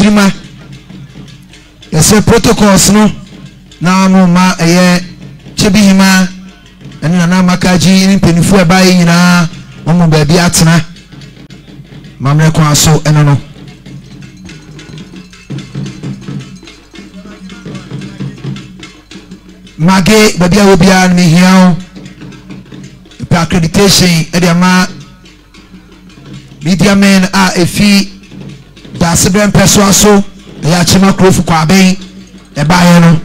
Trima. Yes, protocols no. Na mo ma Chebihima and Nana Makaji in Penifua by na Momo baby atna. Mamre Kwaso and no. Mage baby will be on me here. Accreditation Ediama media men are a fee. Dasibren Persuaso, the Yachima Krofu Kwabe, a Bayano.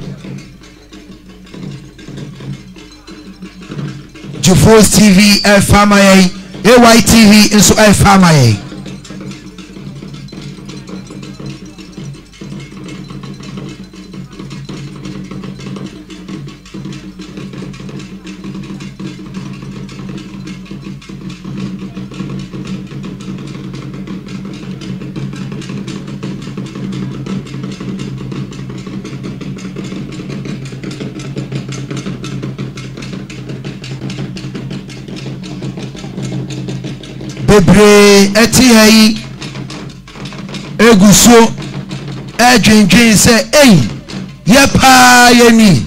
Jufos TV, El Famaye, AYTV, and so El Famaye. Bebre eti hayi eguso edwendwen se ye pa ye ni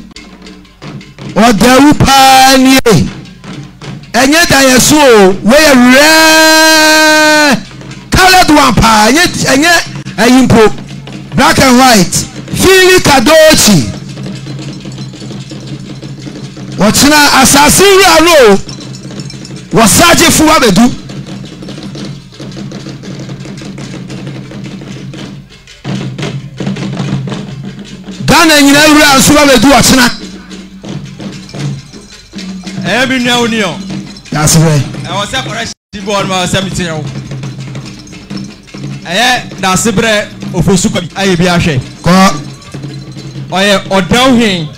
Odau pa ni enye da yeso we rare colored one pa enye ayimpo black and white fili kadochi wotina asasi ro wasaje fuwa bedu Ghana nyina wura ansuba bedu atena bi nua onio that's right was a correction board ma semiti yo that's bre ofosu ko aye bi ahwe ko oye Odauhin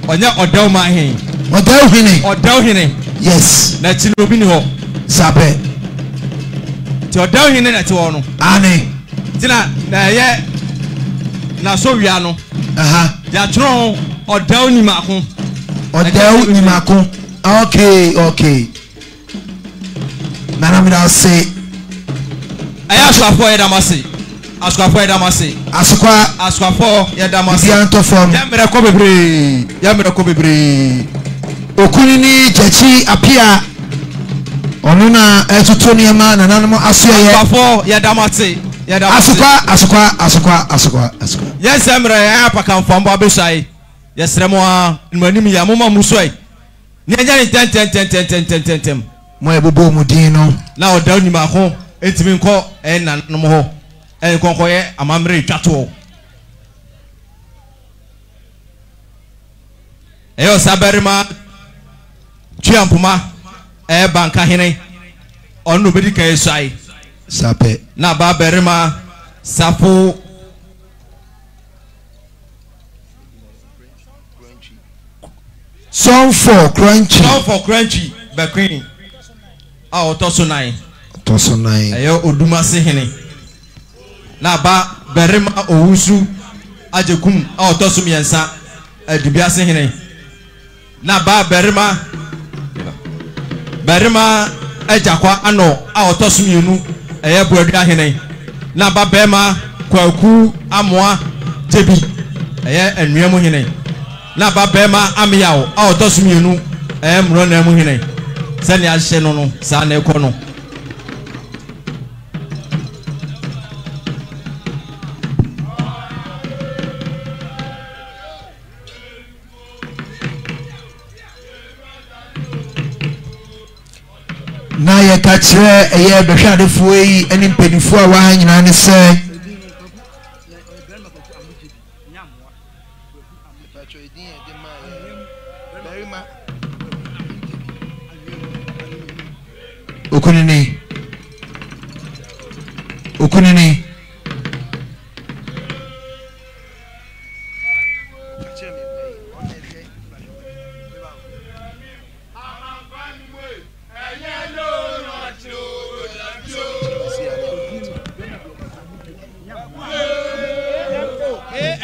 onya Odauman hin Odauhin yes na ti obi ni ho sabe ti Odauhin na ti wo no ane tina na na so wia no ya tro Odau ni mako okay nana mi da say aya askwafo ya damase askwafo ya damase bianto form ya mere ko bebre okuni ni jechi apia onu na etuto niema na nanu aso ye askwafo ya damase asukwa yes emre ya paka mfambo abesai yes remo nmanim ya moma musoi ni anya ni ten mo ebobo mu din no na Odau ni mako entimi nko na no ho enkonko ye amamre twato eyo saberima chiampuma banka hene onu bedi kai sai sape na baberima sapo Song for crunchy Queen. Toso nine. Ayo Oduma se hene. Na ba berima owusu ajekum toso miensa dubia se hene. Na ba berima ejakwa ano toso mienu buadua hene. Na ba bema kwaku amoa jebi enuemu hene. Na ba bema amiyawo toso mienu mro na mu hene. Sani ahye no sa na ekono na ye ka kire eye behwadefo yi eni mpanifo a wa nyina ne se Okunini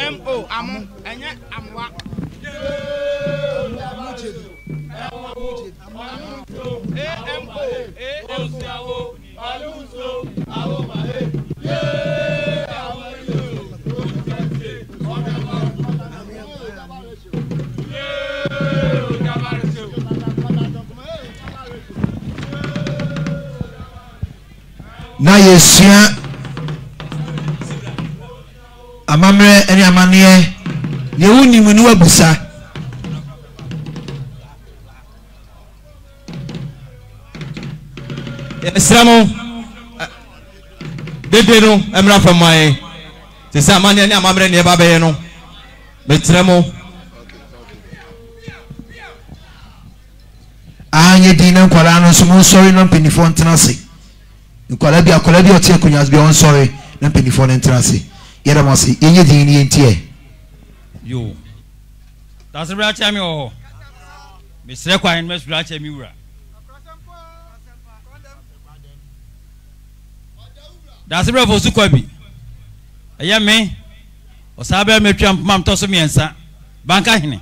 AMO amu enye amwa AMO na yesua amamre ene amane ne wuni mu ni wabusa Esramo dede no emra famai se sa amane ne amamre ne ba be no betremo anye dina nkwala no so mo sorry no penifo ntenase nkwala bi otie kunyas bi on sorry no penifo ntenase yera mo se enye din ni entie yo that's bra chami o me sre kwan me bra chami wura that's bra fo su kwa bi eya me o sa ba metwa mam to so miensa banka hene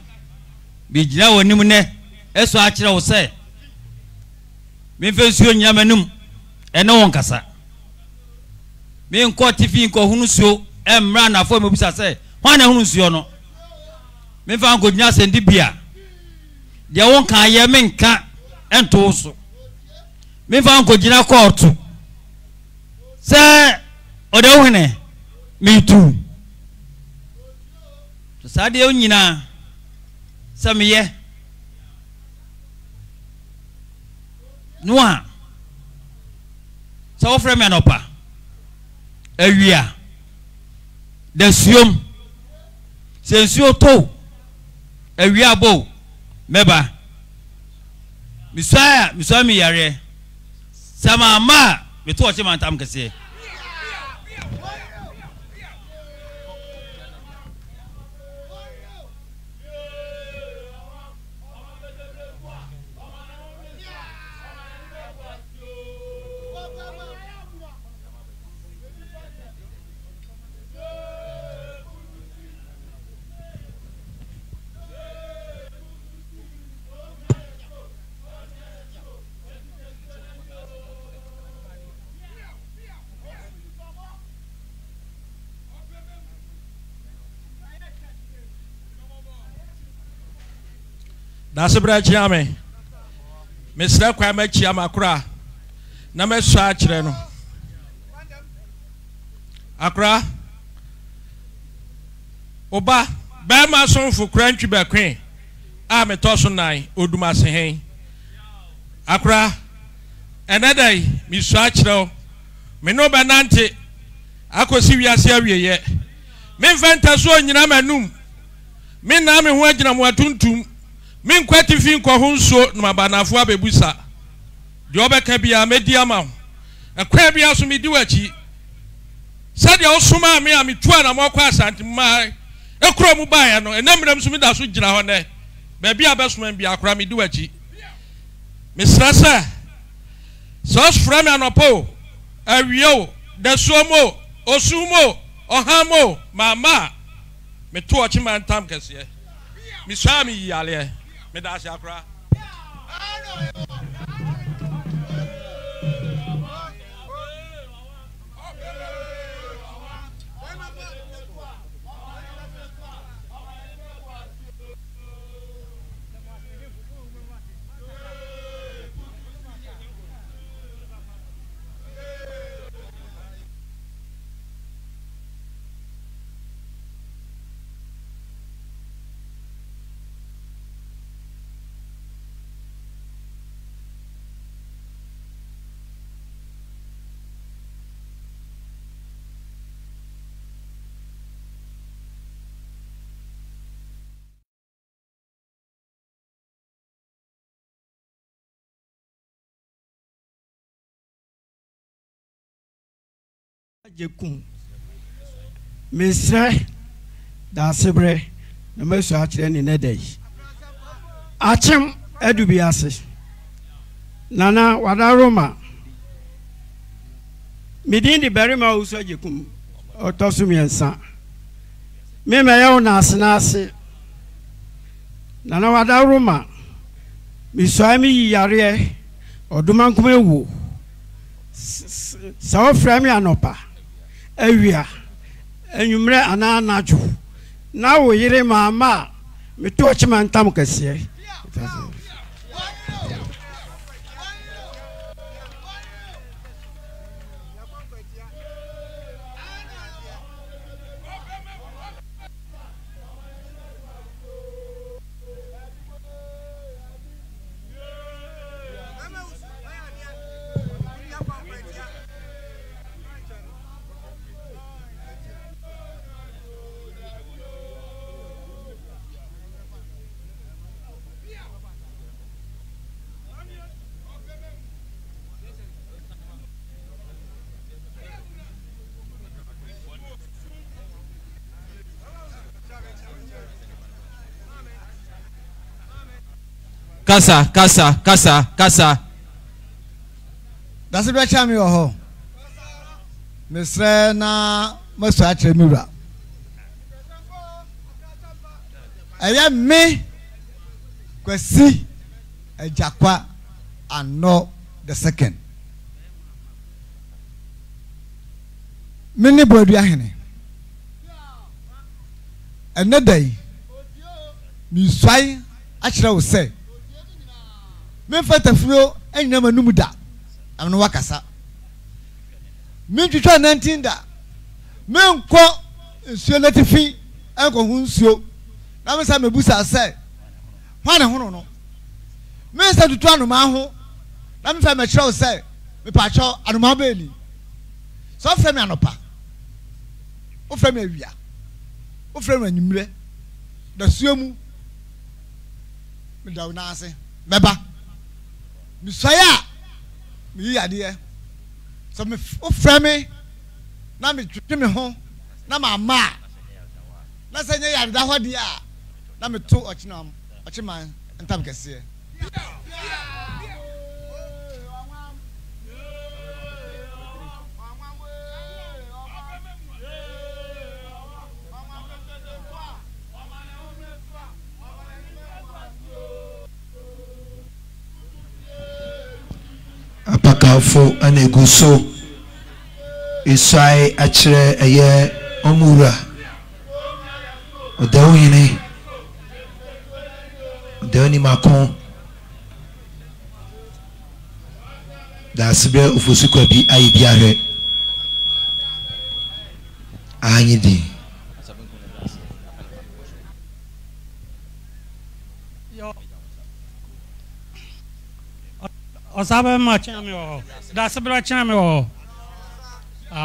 bi gina wonim ne eso a kire wo se me fensuo nyamanum ene won kasa me nko tifi nko hunu suo emra na fo me busa se hwana hunu suo no me fa nko nya se ndi bia de won kan ye me nka ento so me fa nko gina court se Odau hene me tu to sade onyina se me ye Noa so ofre me anopa awia da suom sensuo to awia bo meba miswa mi yare sama ma me to oche mantam kese Nasibra chiame mesra kwa ma chiama akra na meswa akire no akra oba ba ma sonfo krantwi ba kwen a metoso nan oduma se hen akra enadai miswa akire me no ba nante akosi wiase awieye me mfanta so nyina manum me na me ho agina mo atuntum min kwati fin ko hunso no mabanafo abebusa de obeka bia medi ama akwa bia so medi wachi sade osoma me ametu ana mokwa asante ma ekro mu bae no enamram so meda so gira ho ne ba bia besoma bia akra medi wachi misrasa sos from anopo awio de somo osumo ohamo mama me to ochi man tam kese mi swami yale me da akra Jekun mesre da sebre na mesu akire ni nedai Akyem Etwereso nana wada Roma midin di berima uso Jekun otosumiensa me meya na asenase nana wada Roma miswami yare Odauman kuma ewu sawo frame anopa awia enwumre ana najo na wo yire mama me to chima ntam kase kasa That's the chami oho. Mr. na maso atre miura. Aya me kwesi ejakwa ano the second. Mini bodu ahene. Another mi swai achira wo say. Me fata fuo enna manum da. Amno wakasa. Me twitwa 19 da. Me nko nsuo latifi enko hu nsuo. Na me sa me busa say. Hwana hono no. Me sa tutu anoma ho. Na me fa me kire wo say. Me pa cho anoma ba ni. So fra me anopa. O fra me awia. O fra me anyimre. Da suo mu. Me da una ase. Beba. Me soya. Me yi ade. So me o fra me na me twetwe me ho na ma ma. Na sanya ya da ho de a na me to ochinam. Ochiman entam kese. Apakafo aneguso isai achire eye omura Odau yini Odau ni makon da sibe ofosikwa bi ayi bi ahwe anyidi Osabe ma chami o da sabra chami o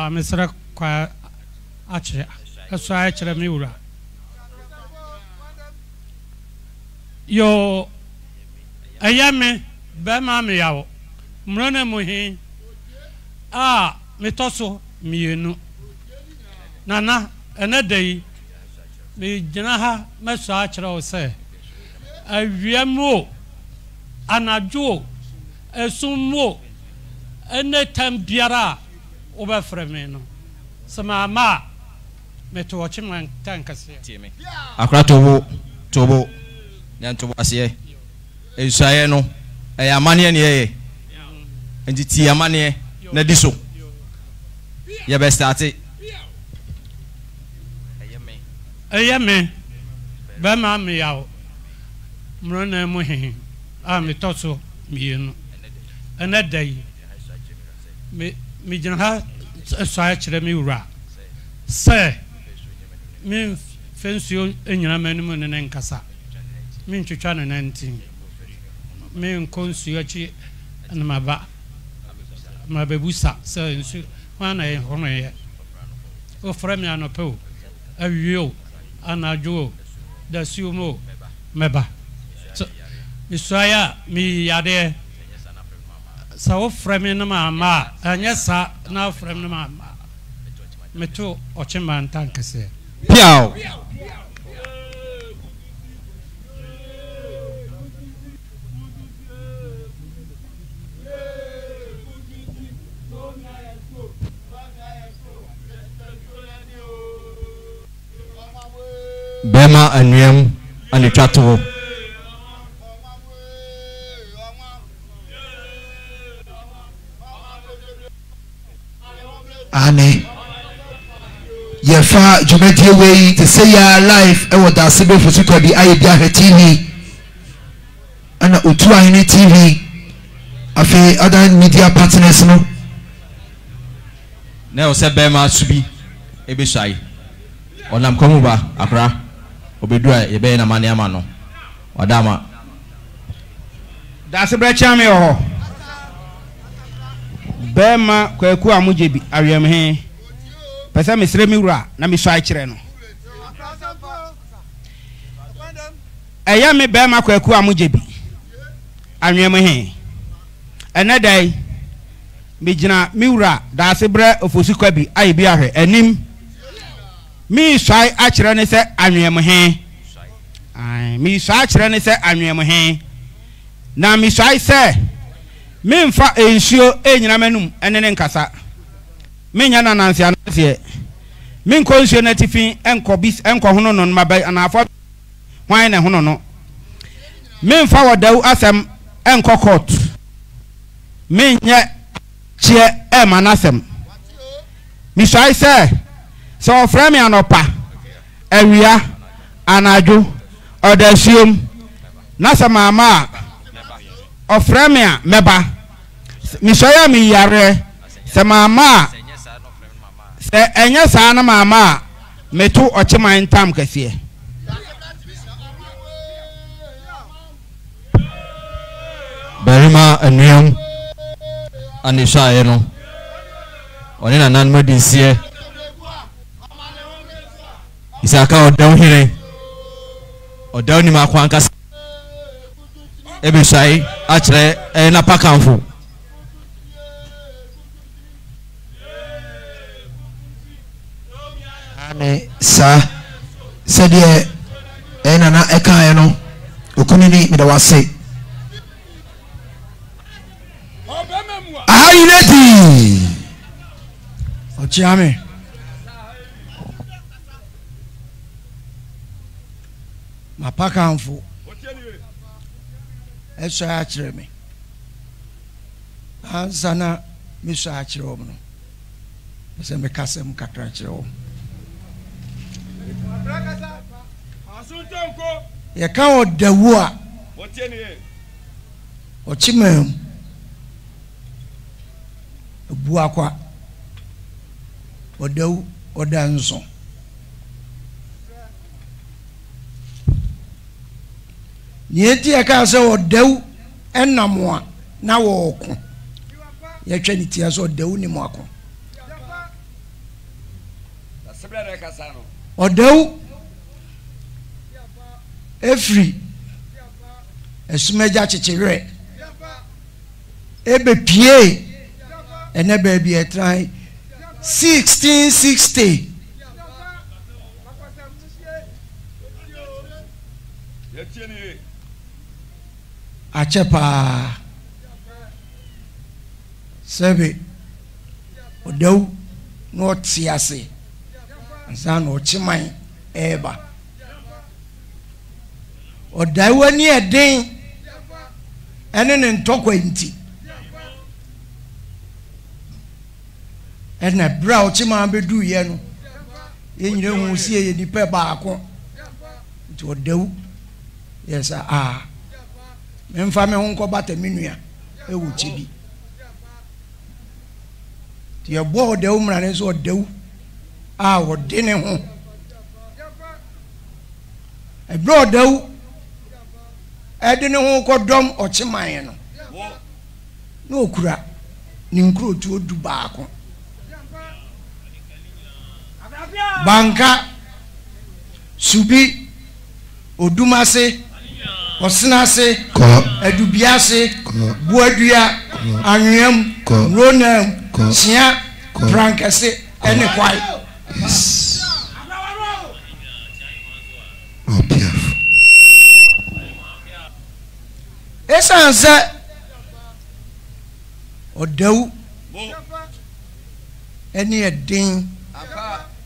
misra kwa ache eso ache mi ura yo ayame be ma me yawo mrona muhi mitoso mienu nana enedai mi jinaha meso ache o se awiamu anajo esumo ene tambiara obafreme no sama ma meto wachiman tankase akra tobo nyanto ase ensaye no amane ne ye entiti amane na diso ye be start ayame ba ma me yawo mrona mu he mitoso mienu enedai mi jina so achire mi ura se mi fensio enyina manum ne nkasa mi ntwetwa ne 19 mi nkonsu achi na mabebusa se nsu wana ye hono ye o frame anopo awio anajo da siumo meba Isaya mi yade sa frame na mama anya sa na frame na mama meto ochiman tankese piao bema anuam anetwato ane yefa jumedie we to say ya life e woda sebe fosikwa bi ayi bia he TV ana otu ahene TV afi other media partners no na o se bema subi ebesai onam komu ba akra obedua ye be na mane ama no Odauman da se brecha me ho bema kwaku amujebi awem he pesa mesre mi wura na mi so akire no eya me bema kwaku amujebi awem he enedai mi gina mi wura da se bre ofosikwa bi ayi bi ahwe anim mi so akire ne se awem he mi so akire ne se awem he na misai se memfa ensuo enyina manum ene ne nkasa menya na nanse anase menko nsuo na tifin enko bis enko hono no mabai anafo hwan na hono no memfa Odau asem enko court menya chie e manasem misai se so frame anopa awia anadwo odasium nasa mama ofremia meba misaya mi yare se mama se enya sa na mama metu ochiman tam kase barima anuam anisha eno oni na nan madinsie isaka Odau hire Odau ni makwanka ebisai achre na pakanfo ane sa sɛdeɛ nana ɛkaeɛ no okuni ni medawase ahayinati ɔkyeame mapakamfo ɛsɔ akyerɛ me ansa na mesɔ akyerɛ wɔm no sɛ mekasɛm kakra kyerɛ wɔm yɛka Odau a ɔkyemam ebu akwa Odau ɔda nso nieti yɛka sɛ Odau ɛnam a na wɔɔko yɛtwa ne tia sɛ Odau ni mu ako Odau efiri esumagya kyekyerɛ ebe pie ene baabi ɛtran 1660 akyɛ paa sɛbe Odau na ɔte ase ansa na ɔkyeman ɛɛba Odau ani ɛden ɛne ne ntɔkwa nti ɛna bra ɔkyeman bɛdu yɛ no yɛnyina hu sie yɛ nipa baako nti Odau yɛsa memfa me ho nkɔbata me nua ɛwɔ kyebi ti yɛbɔ Odau mmara ne sɛ Odau a wɔde ne ho ɛbrɛ Odau ɛde ne ho kɔdɔm ɔkyeman no na okura ne nkurotuo du baako banka subi odumase osenase adubiase buadua anwem ronam sia prankese ene kwai esanse Odau eni edin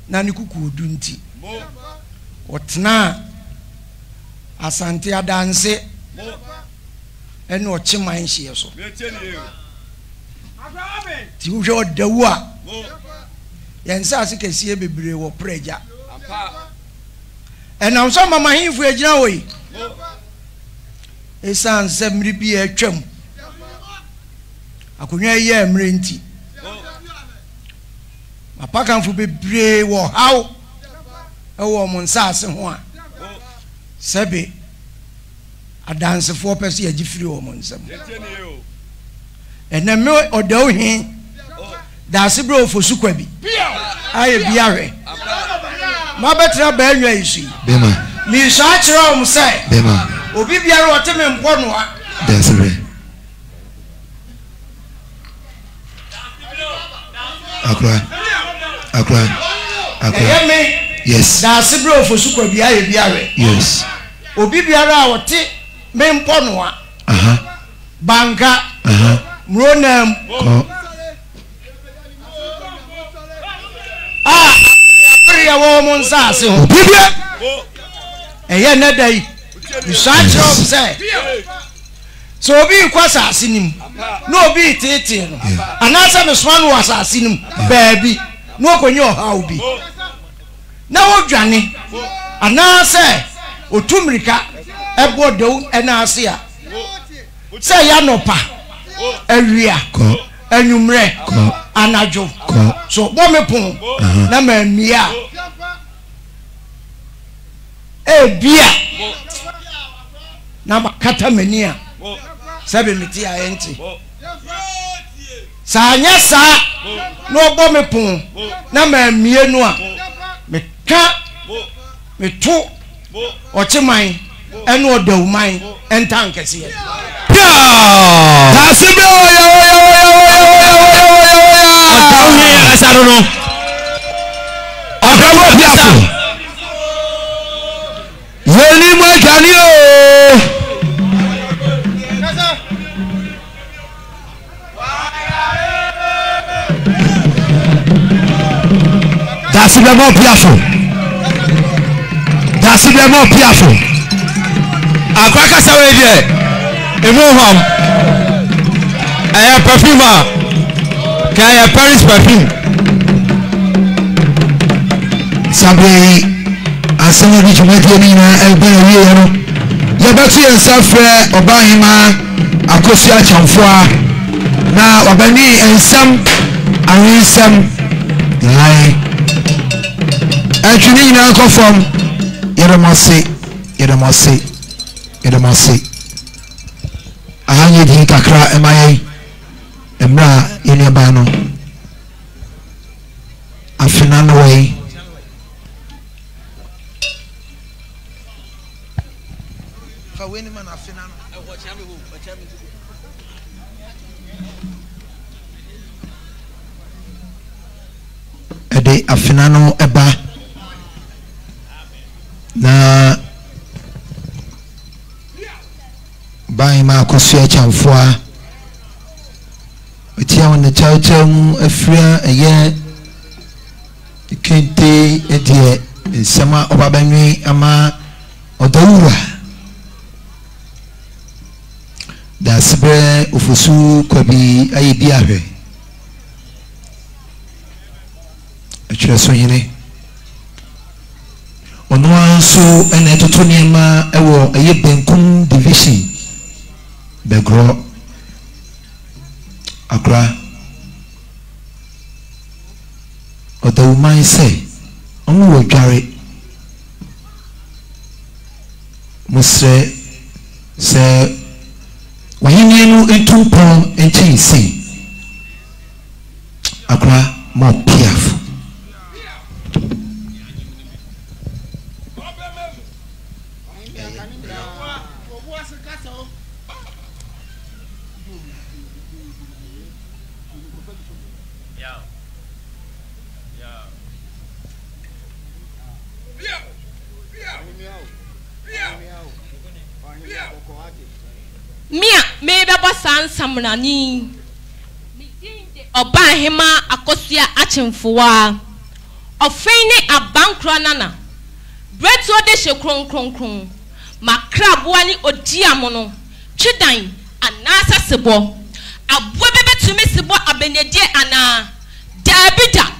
na ne kuku odu nti otna asante adanse eni ɔkyeman hye so ti wo hwɛ Odau a yɛnsa ase kɛseɛ bebree wɔ preja ɛnam so mama hinfo agyina hɔ yi esan sɛ mmiri bi atwam akonwa yɛ mmiri nti apakanfo bebree wɔ haw ɛwɔ mo nsase ho a sɛbe adansefoɔ pɛ sɛ yɛgye firi wɔ mo nsɛm ɛnɛ me Odau he daase berɛ ofosu kwa bi ayɛ bi ahwɛ mabɛtena baanwa yi so yi miso akyerɛ wɔm sɛ obi biara ɔte me mpɔ noa ɛyɛ me daase berɛ ofosu kwa bi ayɛ bi ahwɛ obi biara a ɔte me mpɔ noa banka mronam apria wo mon sase ho bibia eye na dai misachro say so obi kwasa asinim no obi tete no anasa me swan was asinim baabi no okonye oha obi na wodwane anasa otumrika ebodo ena ase a say ya nopa awia anumre anajo so bo me pon na ma mia bia na makata mania sabe meti a enti sa anya sa no bo me pon na ma mie no a me ka me to ochiman eno Odauman entankese Tasibe Odauman asarono Odauman biafo Yeni mo jani o Tasibe mo biafo Akwaka sawe die emu hom aya perfume ka ya Paris perfume sabe asana bi jumadi ni na ebe wiye no ye batu yensa frɛ Obahema akosi achamfoa na wabani ensam awensam lai atwini na akofom Yedamase ahanye di kakra emaye emra yene ba no afina no way fa weni man afina no ede afina no eba na Obahema akosi achamfoa otia won chawcham afria eye kente edie nsema obabanwi ama Odwira da sibre ofosu kwabi aye biahwe Etwereso yene ono anso ene toto niema ewo eye benkum division begro akra Odauman say omu wo dware musre se wahini no entumpon entinsi akra mo piaf Mia maybe bosan samnani Obahema akosia achimfoa ofeini abankro nana bretu ode hye kronkronkron makraboa ni odiamo no twidan anasa sebo aboa bebetumi sebo abenedie ana dabida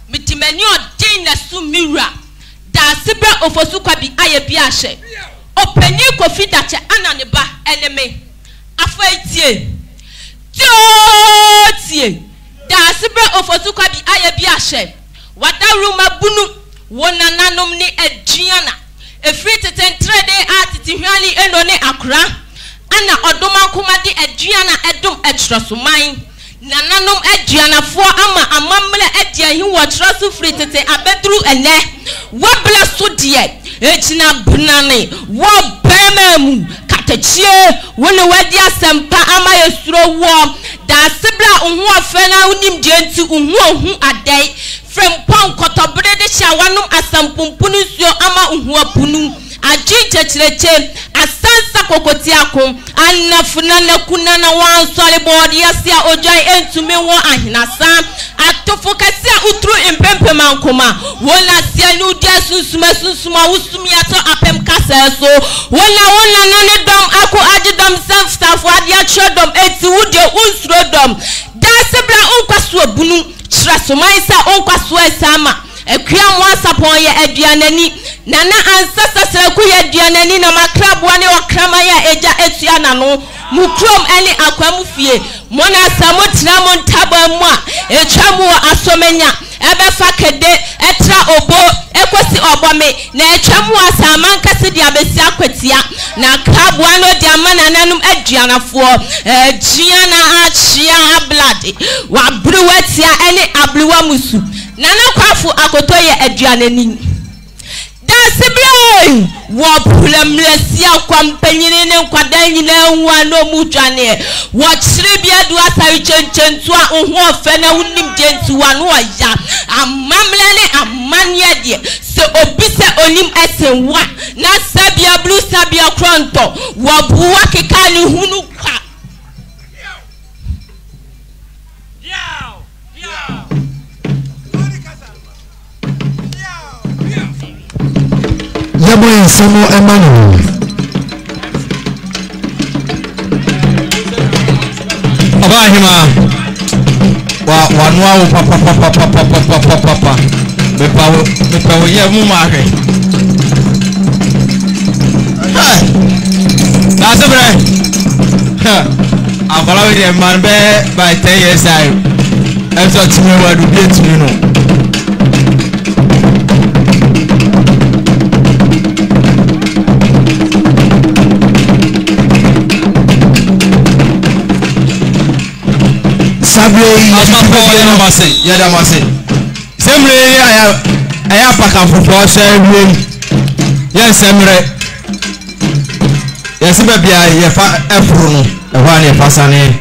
mitimani odin na sumira da sibra ofosu kwabi aye bi ahye opani kofida che ana ne ba eneme afaitie tie da sibra ofosu kwabi aye bi ahye wadaruma bunu wonananom ni aduana efri tetentre de atiti hwani eno ne akra ana odoma kuma de aduana edum etresoman nananom aduanafo ama amamle aduan hi wo treso fri tete abedru ene wobla so de ejina bunane wo bemamu katachie wone wadi asempa ama yesuro wo da sibra unhu afena unim de nti unhu adai frempon kotobre de shawanum asampumpunu suo ama unhu apunu Aji chechreche asansa kokotiako anafuna na kuna na wansole body yasia ojai entumi wo ahinasa atofo kasia utru impempe mankoma wona sia nu dia sunsuma usumi ato apem kasa so wona nane dom ako agidom self staff wadia chodom eti wude unsrodom dasebra onkwaso abunu chirasomaisa onkwaso esama ekua mwasapon ye aduanani nana ancestor sreku ye aduanani na makrabwa ne okrama ya eja etua nano mukrom ene akwamu fie mona samo tramo ntaba mu a etwamu asomenya ebefa kede etra obo ekosi obome na etwamu asama nkase dia besi akwatia na krabwa no dia manananum aduanafo aduana achia blood wa bruwatia ene abluwa musu nana kwafu akoto ye aduanani dasibrai wo pulemlesia kwa mpanyine ne nkwadan nyina nwa no mu dwane wo kyire bia do asari chenchentu a ohu ofe na wonim jentu wa no ya amamle ne amanye de se obise onim esenwa na sabia blue sabia kronto wo buwa keka ni hunu kwa Yabo ensemo emanu Abahima wa noa papa bepa ye mu ma hwe Dasebre akola we dey man be by 10 years I so timi wa do be timi no Semre aya paka fofo shewem yes semre yes be bia ye fa efuru no e ho ani fasane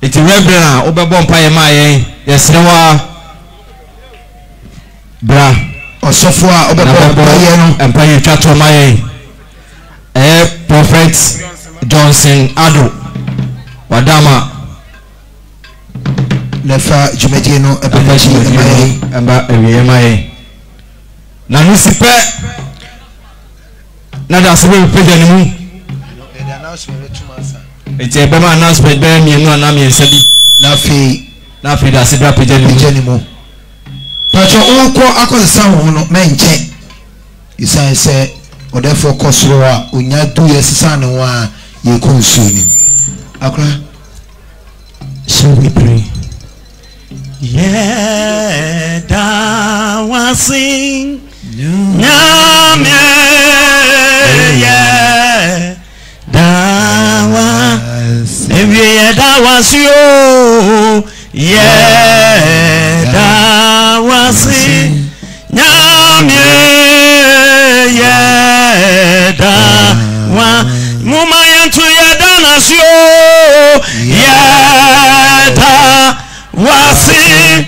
iti rebra obebo mpa ye ma ye yes rewa bra osofo a obebo mpa ye no mpa ye twato ma ye prophet Johnson Ado Wadama lefa jumedie no ebeji amba ewiyemaye na nusipe na da sebe page ni mu eti ebema announcement be mi enu anam yensabi na fi da sebe page ni mu pacho onko akosa ho no menche isa se odefo kosoro a onya du yesisa ne wa ye konsuini akra. Shall we pray? Yeah, da wasing nyame yeah da was yeah da wasio yeah da wasing nyame yeah da wa mumayantu ya da nasio yeah da wasi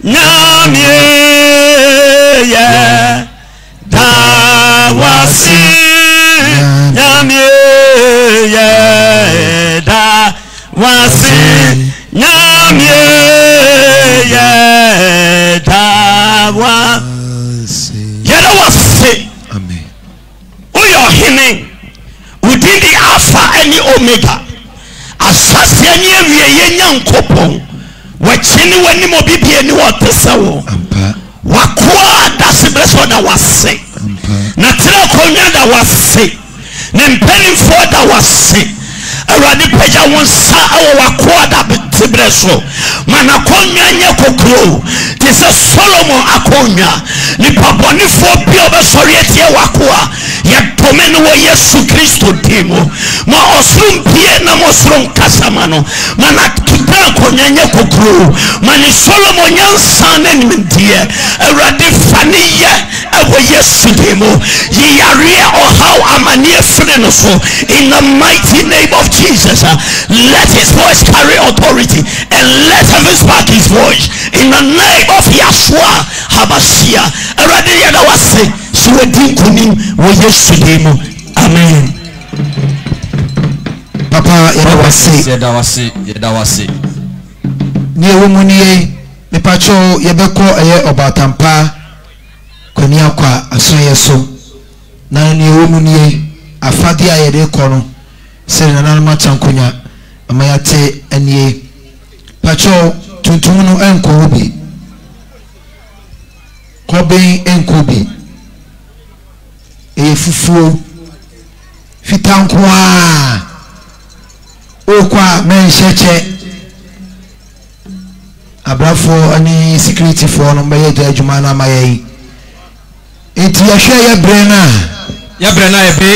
nyame yeah da wasi nyame yeah da wasi nyame yeah da wasi yeah da wasi amen uyo hine udindi alpha any omega asase any ewie nyankopon wachini wani mobibie ni watesawo wakoa dasibreso da wase na tira konya da wase ne mpanimfo da wase awurade pagya wonsa awo wakoa da besibreso mana konya nye kokro te se Solomon akonya ni babonifo bi obesori etie wakoa ye domene wo Yesu Kristo dimo ma osrum pie na mosrum kasamano mana kita konya nye kokro mani Solomon nyansa na nimdie awurade faniye ewo Yesu dimo ye yare o how amanie frene no so in the mighty name of Jesus. Let his voice carry authority and let heaven's back his voice in the name of Yeshua kabasia awurade yɛ da wase so wadi nkonim wɔ Yesu din mu amen. Papa yɛda wase ni ewo mu nie mepacho yɛbɛkɔ ɛyɛ ɔbatampa kwani akwa asɔyɛ so na ni ewo mu nie afade a yɛde kɔ no sɛ na nanoma tankonya ama yɛate anie pacho tuntum no ɛnkɔ bi kɔben ɛnkɔ bi ɛyɛ fufuo fitankoa okwa menhyeche abrafo ani security for no baye do adwuma na maye enti yahwe ya brena ye be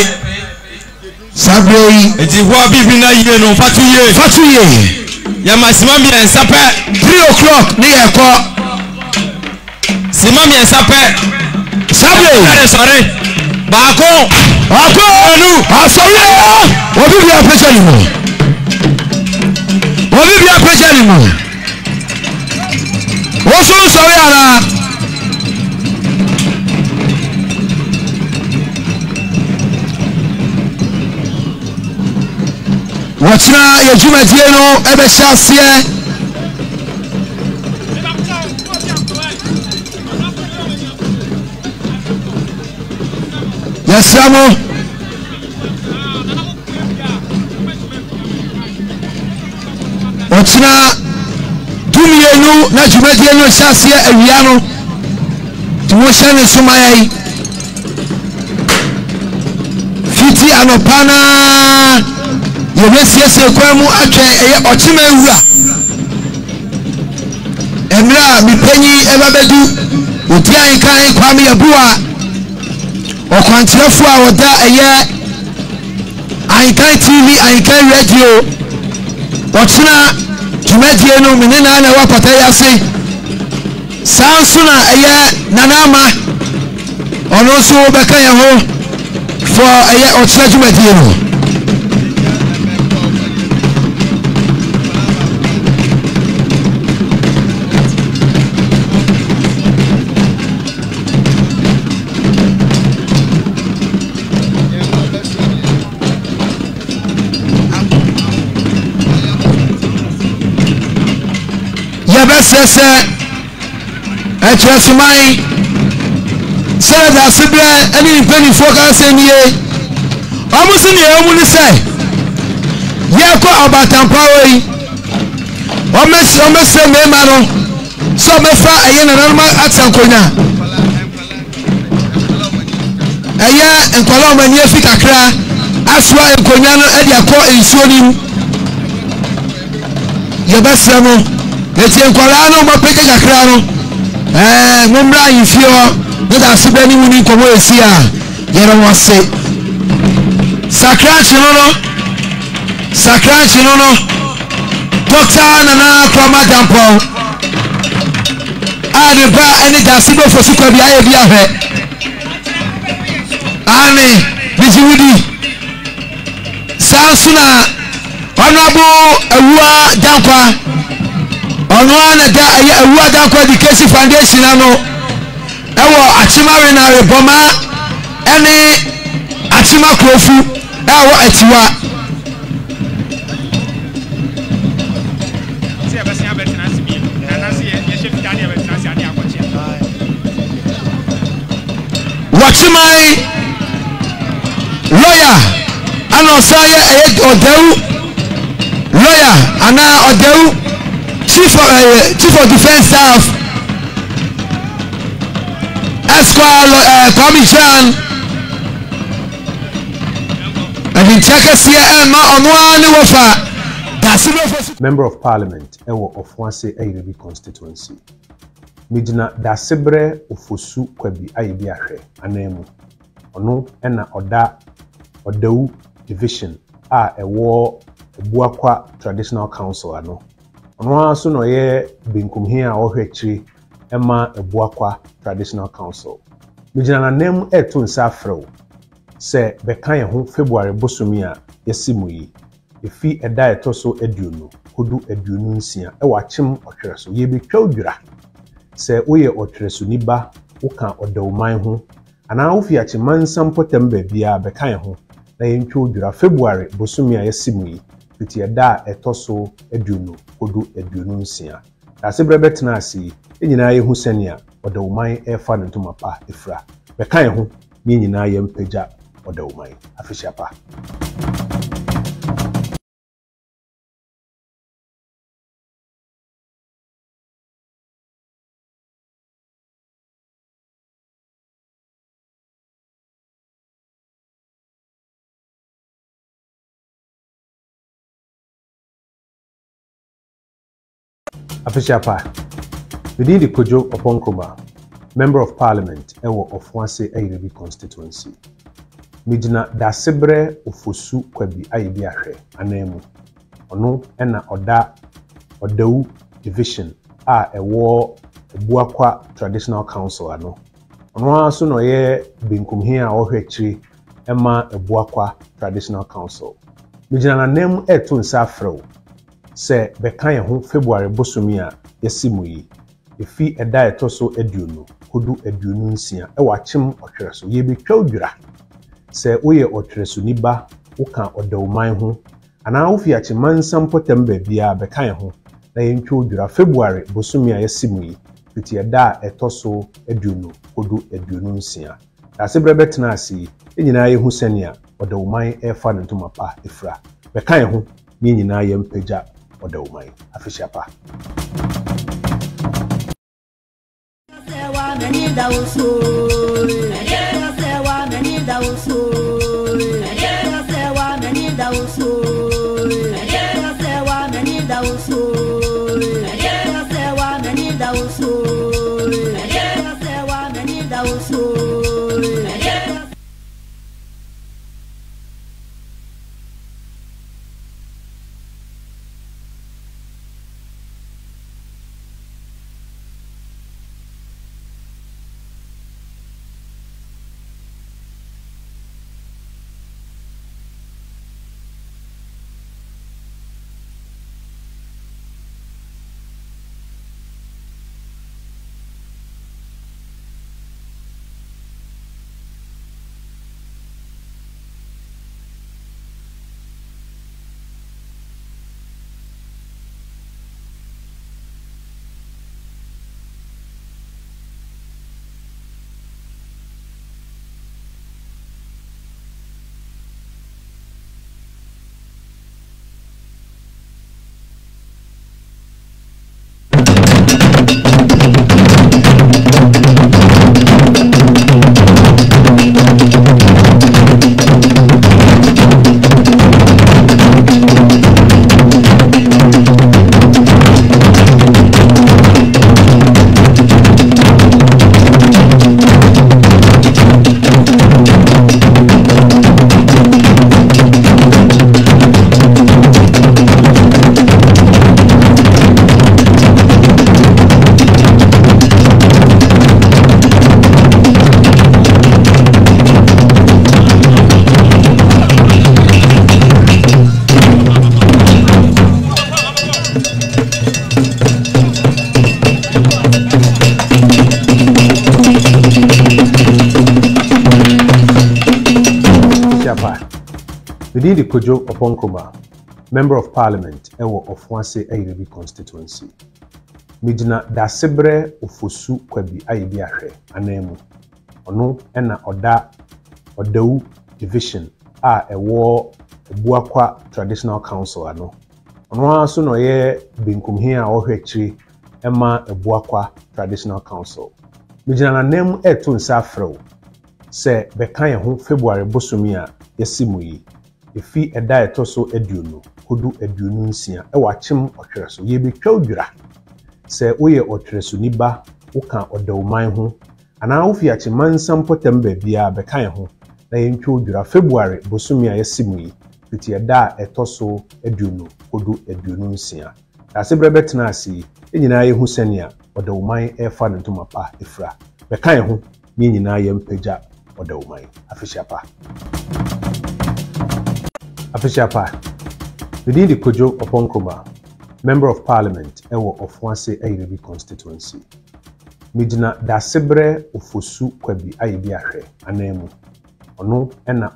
sabrei enti ho bibi na yie no fatuye ya masima mi ensape 3 o'clock ni ye ko sima mi ensape sabrei sorry baako anu asori obi bi apesa ni mo obi bi apesa ni mo wosu sori ara watna ye jumadie no ebe shasie yasamo watna tumienu na jumadie no shasie awia no tuwo shane sumayai fiti anopana yebesiese kwa mu atwe eye ochima ewura emra mipanyi ebabedu odi ankan kwa me yabua okwantirefo a woda eye ankan TV ankan radio ochina jumadie no menena na wapata yase sansuna eye nanama ono so beka ye ho for eye ochina jumadie no yabesese etresumai sɛda sibre ani mpani focus enie omusi ne emu ni sɛ yɛkɔ abatampa wei omese mema no so mefa ɛyɛ nananoma atsankonya ɛyɛ nkɔla ɔmani afi kakra asoa nkonya no ɛde akɔ nsuo nim yɛbɛsrɛ mo eti nkwala no mapeke kakra no mumra yifio ne da sibe ni wuni komo esi a yere wose sakrachi no doctor nana kwama dampo ade ba eni da sibe fosu kwa bi aye bi ahwe ani bijiwudi sansuna honorable awua dankwa ono ana da aye awua da kwa education foundation ano ewo achimare na reboma ene achima krofu ewo atiwa se abasia betina simi na se ye chef daniel betina se ade akoche wachimai lawyer ano saye Odau lawyer ana Odau chief of defense staff Esquire commission and in Czechoslovakia and Onuani Wafa. Member of Parliament ewo Ofuanse Ayirebi constituency. Midina Dasibre Ofosu Kwabi Ayibi Ahwe anemu. Ono ena Odau division a ewo Obuakwa traditional council ano. Ono aso no ye binkumhia ohwechiri ema Obuakwa traditional council. Midina na name eto nsa afrew se bekan ye ho February bosomi a yesimu yi. Efi eda etoso eduonu kodu eduonu nsia e wachim Etwereso ye betwa Odwira sɛ woyɛ ɔtwerɛsoni ba woka Odauman ho anaa wofi Akyemansa mpɔtam baabia bɛka yɛn ho na yɛntwa Odwira February bosomi a yɛsi mu yi fiti ɛda a ɛtɔ so aduonu kodu aduonu nsia ase brɛ bɛtena ase nyinaa yɛhu sɛnea Odauman ɛfa ne ntoma pa efra bɛka yɛn ho ne nyinaa yɛmpagya Odauman afehyia pa. Afishiapa, within the Kojo Oponkoma, Member of Parliament, Ewo of Wanse Airebi constituency. Mijina Dasebre Ofosu Kwebi Ayebiahwe Anemu. Ono ena Odau division ewo Ebuakwa Traditional Council ano. Ono aso no ye binkumhi a ohwechiri ema Ebuakwa Traditional Council. Mijina na nemu eto nsa afrew. Se bɛka yɛn ho February bosomi a yɛsi mu yi efi ɛda ɛtɔ so aduonu kodu aduonu nsia ɛwɔ Akyem Etwereso yɛbɛtwa Odwira sɛ woyɛ ɔtwerɛsoni ba woka Odauman ho anaa wofi Akyemansa mpɔtam baabia bɛka yɛn ho na yɛntwa Odwira February bosomi a yɛsi mu yi fiti ɛda a ɛtɔ so aduonu kodu aduonu nsia ase brɛ bɛtena ase nyinaa yɛhu sɛnea Odauman ɛfa ne ntoma pa efra bɛka yɛn ho ne nyinaa yɛmpagya Odauman afehyia pa. Within the Kojo Oponkoma, Member of Parliament, Ewo of Wanse Airebi constituency. Mijina Dasebre Ofosu Kwebi Ayebiahwe Anemu. Ono ena Odau division ewo Ebuakwa Traditional Council ano. Ono aso no ye binkumhi a ohwechiri ema Ebuakwa Traditional Council. Mijina na nemu eto nsa afrew. Se bɛka yɛn ho February bosomi a yɛsi mu yi efi ɛda ɛtɔ so aduonu kodu aduonu nsia ɛwɔ Akyem Etwereso yɛbɛtwa Odwira sɛ woyɛ ɔtwerɛsoni ba woka Odauman ho anaa wofi Akyemansa mpɔtam baabia bɛka yɛn ho na yɛntwa Odwira February bosomi a yɛsi mu yi fiti ɛda ɛtɔ so aduonu kodu aduonu nsia ase brɛ bɛtena ase nyinaa yɛhu sɛnea Odauman ɛfa ne ntoma pa efra bɛka yɛn ho ne nyinaa yɛmpagya Odauman afehyia pa. Afehyia pa. Within the Kojo Oponkoma, Member of Parliament, Ewo of Wanse Airebi constituency. Mejina Dasebre Ofosu Kwabi Ayebi Ahwe anemu. Ono ena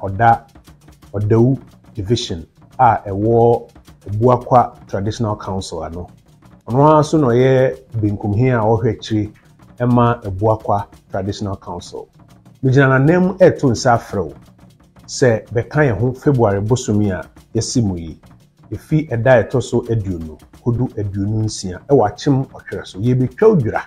Odau division ewo Ebuakwa Traditional Council ano. Ono aso no ye benkumhia a ohwe chiri ema Ebuakwa Traditional Council. Mejina na nem eto nsa afrew se bekan ye ho February bosomi a yesimu yi. Efi eda etoso eduonu kodu eduonu nsia ewa Akyem Etwereso ye betwa Odwira.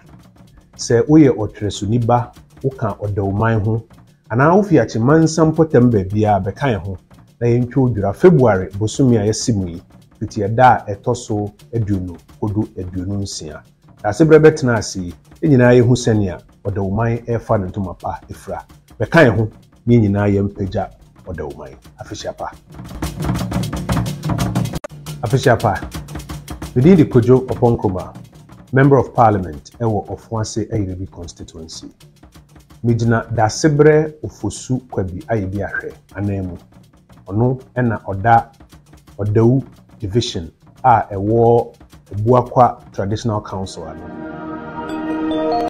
Se oye Etwereso niba uka Odauman ho ana ofi Akyem Sampotem bia bekan ho na yentwa Odwira February bosomi a yesimu yi. Fiti eda etoso eduonu kodu eduonu nsia. Dasebre betena asi enyina ye hu senia Odauman efa ntoma pa efra. Bekan ho ni nyina ye mpagya Odauman afisiapa. Afisiapa. Within the Kojo Oponkoma, Member of Parliament ewo Ofuanse Ayerebi constituency. Mejina Dasebre Ofosu Kwabi Ayebi Ahwe anemu. Ono ena Odau division ewo Ebuakwa Traditional Council ano.